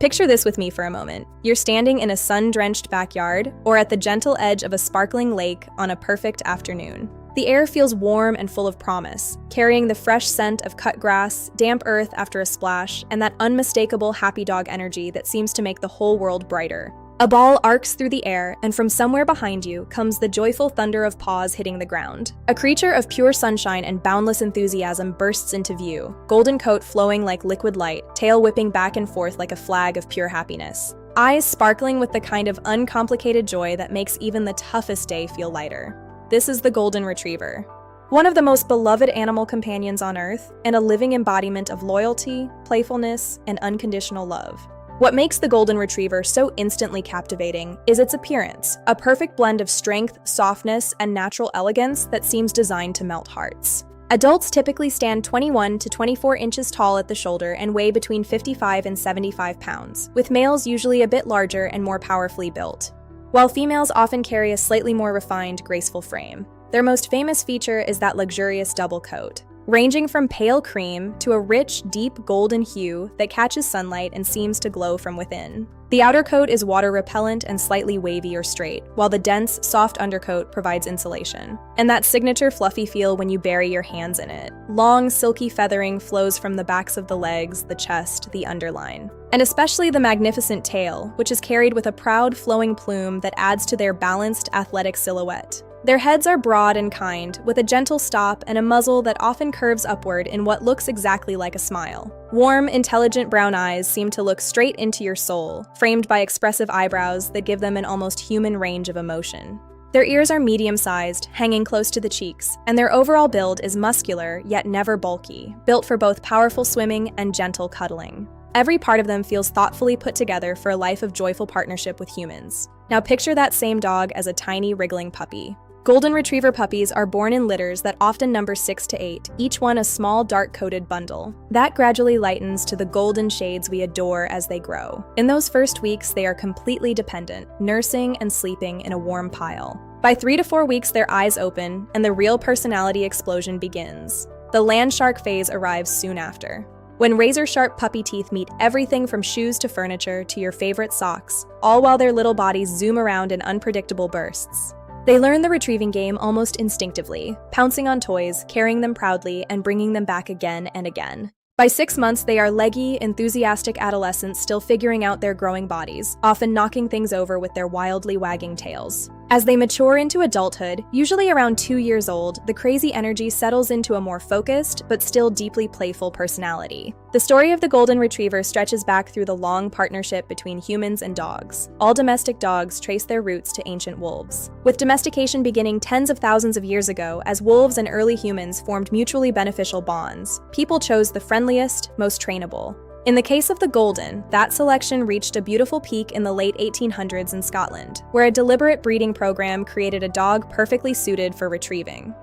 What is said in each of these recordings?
Picture this with me for a moment. You're standing in a sun-drenched backyard or at the gentle edge of a sparkling lake on a perfect afternoon. The air feels warm and full of promise, carrying the fresh scent of cut grass, damp earth after a splash, and that unmistakable happy dog energy that seems to make the whole world brighter. A ball arcs through the air, and from somewhere behind you comes the joyful thunder of paws hitting the ground. A creature of pure sunshine and boundless enthusiasm bursts into view, golden coat flowing like liquid light, tail whipping back and forth like a flag of pure happiness. Eyes sparkling with the kind of uncomplicated joy that makes even the toughest day feel lighter. This is the Golden Retriever. One of the most beloved animal companions on Earth, and a living embodiment of loyalty, playfulness, and unconditional love. What makes the Golden Retriever so instantly captivating is its appearance, a perfect blend of strength, softness, and natural elegance that seems designed to melt hearts. Adults typically stand 21 to 24 inches tall at the shoulder and weigh between 55 and 75 pounds, with males usually a bit larger and more powerfully built, while females often carry a slightly more refined, graceful frame. Their most famous feature is that luxurious double coat, ranging from pale cream to a rich, deep golden hue that catches sunlight and seems to glow from within. The outer coat is water repellent and slightly wavy or straight, while the dense, soft undercoat provides insulation. And that signature fluffy feel when you bury your hands in it. Long, silky feathering flows from the backs of the legs, the chest, the underline. And especially the magnificent tail, which is carried with a proud, flowing plume that adds to their balanced, athletic silhouette. Their heads are broad and kind, with a gentle stop and a muzzle that often curves upward in what looks exactly like a smile. Warm, intelligent brown eyes seem to look straight into your soul, framed by expressive eyebrows that give them an almost human range of emotion. Their ears are medium-sized, hanging close to the cheeks, and their overall build is muscular, yet never bulky, built for both powerful swimming and gentle cuddling. Every part of them feels thoughtfully put together for a life of joyful partnership with humans. Now picture that same dog as a tiny, wriggling puppy. Golden Retriever puppies are born in litters that often number 6 to 8, each one a small, dark-coated bundle. That gradually lightens to the golden shades we adore as they grow. In those first weeks, they are completely dependent, nursing and sleeping in a warm pile. By 3 to 4 weeks, their eyes open, and the real personality explosion begins. The land shark phase arrives soon after, when razor-sharp puppy teeth meet everything from shoes to furniture to your favorite socks, all while their little bodies zoom around in unpredictable bursts. They learn the retrieving game almost instinctively, pouncing on toys, carrying them proudly, and bringing them back again and again. By 6 months, they are leggy, enthusiastic adolescents still figuring out their growing bodies, often knocking things over with their wildly wagging tails. As they mature into adulthood, usually around 2 years old, the crazy energy settles into a more focused, but still deeply playful personality. The story of the Golden Retriever stretches back through the long partnership between humans and dogs. All domestic dogs trace their roots to ancient wolves, with domestication beginning tens of thousands of years ago as wolves and early humans formed mutually beneficial bonds. People chose the friendliest, most trainable. In the case of the Golden, that selection reached a beautiful peak in the late 1800s in Scotland, where a deliberate breeding program created a dog perfectly suited for retrieving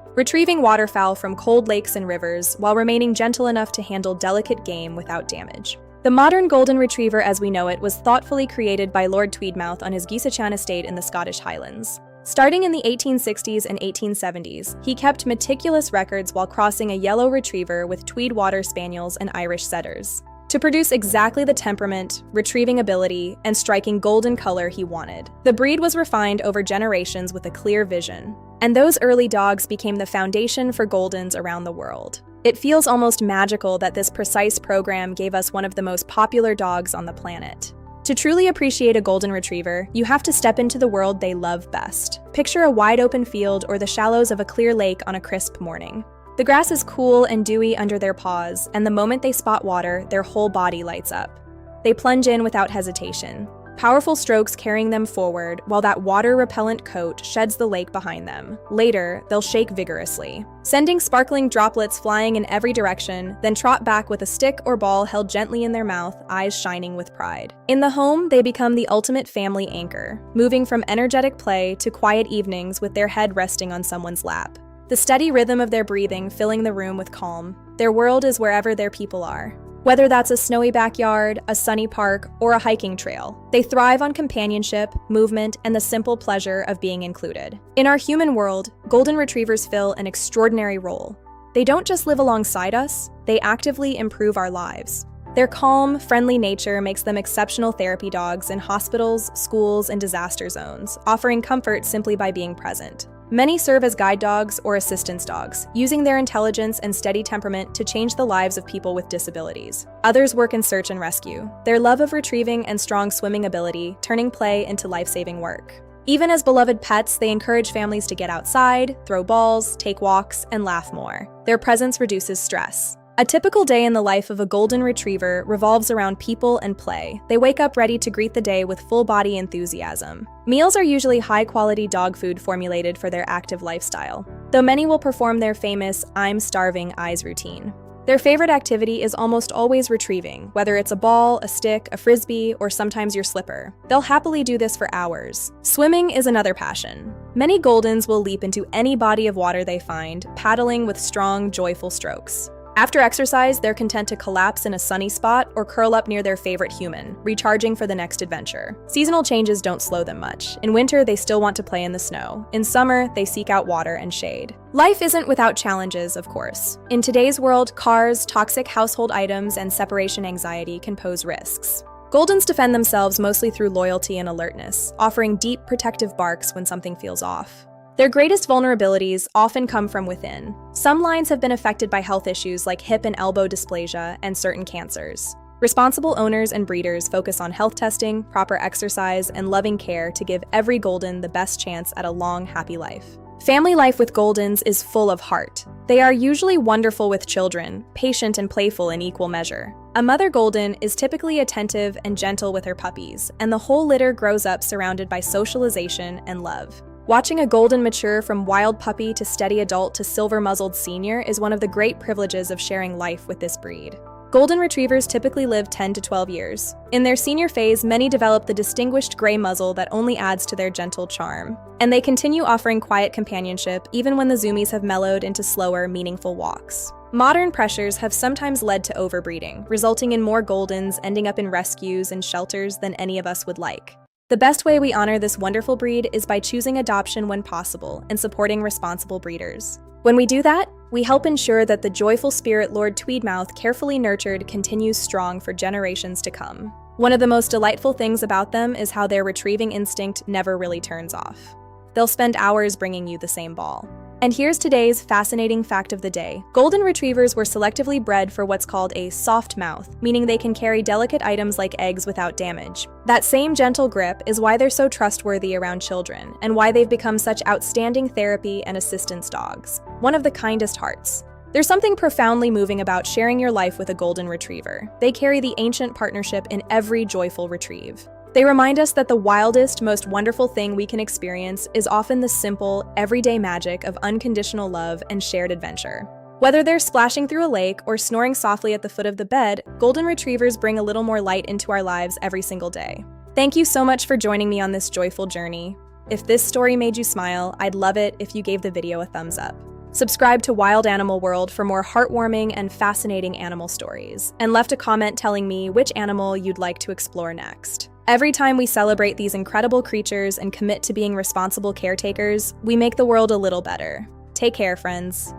waterfowl from cold lakes and rivers while remaining gentle enough to handle delicate game without damage. The modern Golden Retriever as we know it was thoughtfully created by Lord Tweedmouth on his Geesachan estate in the Scottish Highlands. Starting in the 1860s and 1870s, he kept meticulous records while crossing a yellow retriever with Tweed Water Spaniels and Irish setters, to produce exactly the temperament, retrieving ability, and striking golden color he wanted. The breed was refined over generations with a clear vision, and those early dogs became the foundation for Goldens around the world. It feels almost magical that this precise program gave us one of the most popular dogs on the planet. To truly appreciate a Golden Retriever, you have to step into the world they love best. Picture a wide-open field or the shallows of a clear lake on a crisp morning. The grass is cool and dewy under their paws, and the moment they spot water, their whole body lights up. They plunge in without hesitation, powerful strokes carrying them forward while that water-repellent coat sheds the lake behind them. Later, they'll shake vigorously, sending sparkling droplets flying in every direction, then trot back with a stick or ball held gently in their mouth, eyes shining with pride. In the home, they become the ultimate family anchor, moving from energetic play to quiet evenings with their head resting on someone's lap. The steady rhythm of their breathing filling the room with calm. Their world is wherever their people are. Whether that's a snowy backyard, a sunny park, or a hiking trail, they thrive on companionship, movement, and the simple pleasure of being included. In our human world, Golden Retrievers fill an extraordinary role. They don't just live alongside us, they actively improve our lives. Their calm, friendly nature makes them exceptional therapy dogs in hospitals, schools, and disaster zones, offering comfort simply by being present. Many serve as guide dogs or assistance dogs, using their intelligence and steady temperament to change the lives of people with disabilities. Others work in search and rescue, their love of retrieving and strong swimming ability turning play into life-saving work. Even as beloved pets, they encourage families to get outside, throw balls, take walks, and laugh more. Their presence reduces stress. A typical day in the life of a golden retriever revolves around people and play. They wake up ready to greet the day with full-body enthusiasm. Meals are usually high-quality dog food formulated for their active lifestyle, though many will perform their famous "I'm starving" eyes routine. Their favorite activity is almost always retrieving, whether it's a ball, a stick, a frisbee, or sometimes your slipper. They'll happily do this for hours. Swimming is another passion. Many Goldens will leap into any body of water they find, paddling with strong, joyful strokes. After exercise, they're content to collapse in a sunny spot or curl up near their favorite human, recharging for the next adventure. Seasonal changes don't slow them much. In winter, they still want to play in the snow. In summer, they seek out water and shade. Life isn't without challenges, of course. In today's world, cars, toxic household items, and separation anxiety can pose risks. Goldens defend themselves mostly through loyalty and alertness, offering deep, protective barks when something feels off. Their greatest vulnerabilities often come from within. Some lines have been affected by health issues like hip and elbow dysplasia and certain cancers. Responsible owners and breeders focus on health testing, proper exercise, and loving care to give every Golden the best chance at a long, happy life. Family life with Goldens is full of heart. They are usually wonderful with children, patient and playful in equal measure. A mother Golden is typically attentive and gentle with her puppies, and the whole litter grows up surrounded by socialization and love. Watching a Golden mature from wild puppy to steady adult to silver-muzzled senior is one of the great privileges of sharing life with this breed. Golden Retrievers typically live 10 to 12 years. In their senior phase, many develop the distinguished gray muzzle that only adds to their gentle charm. And they continue offering quiet companionship even when the zoomies have mellowed into slower, meaningful walks. Modern pressures have sometimes led to overbreeding, resulting in more Goldens ending up in rescues and shelters than any of us would like. The best way we honor this wonderful breed is by choosing adoption when possible and supporting responsible breeders. When we do that, we help ensure that the joyful spirit Lord Tweedmouth carefully nurtured continues strong for generations to come. One of the most delightful things about them is how their retrieving instinct never really turns off. They'll spend hours bringing you the same ball. And here's today's fascinating fact of the day. Golden Retrievers were selectively bred for what's called a soft mouth, meaning they can carry delicate items like eggs without damage. That same gentle grip is why they're so trustworthy around children, and why they've become such outstanding therapy and assistance dogs. One of the kindest hearts. There's something profoundly moving about sharing your life with a Golden Retriever. They carry the ancient partnership in every joyful retrieve. They remind us that the wildest, most wonderful thing we can experience is often the simple, everyday magic of unconditional love and shared adventure. Whether they're splashing through a lake or snoring softly at the foot of the bed, Golden Retrievers bring a little more light into our lives every single day. Thank you so much for joining me on this joyful journey. If this story made you smile, I'd love it if you gave the video a thumbs up. Subscribe to Wild Animal World for more heartwarming and fascinating animal stories, and left a comment telling me which animal you'd like to explore next. Every time we celebrate these incredible creatures and commit to being responsible caretakers, we make the world a little better. Take care, friends.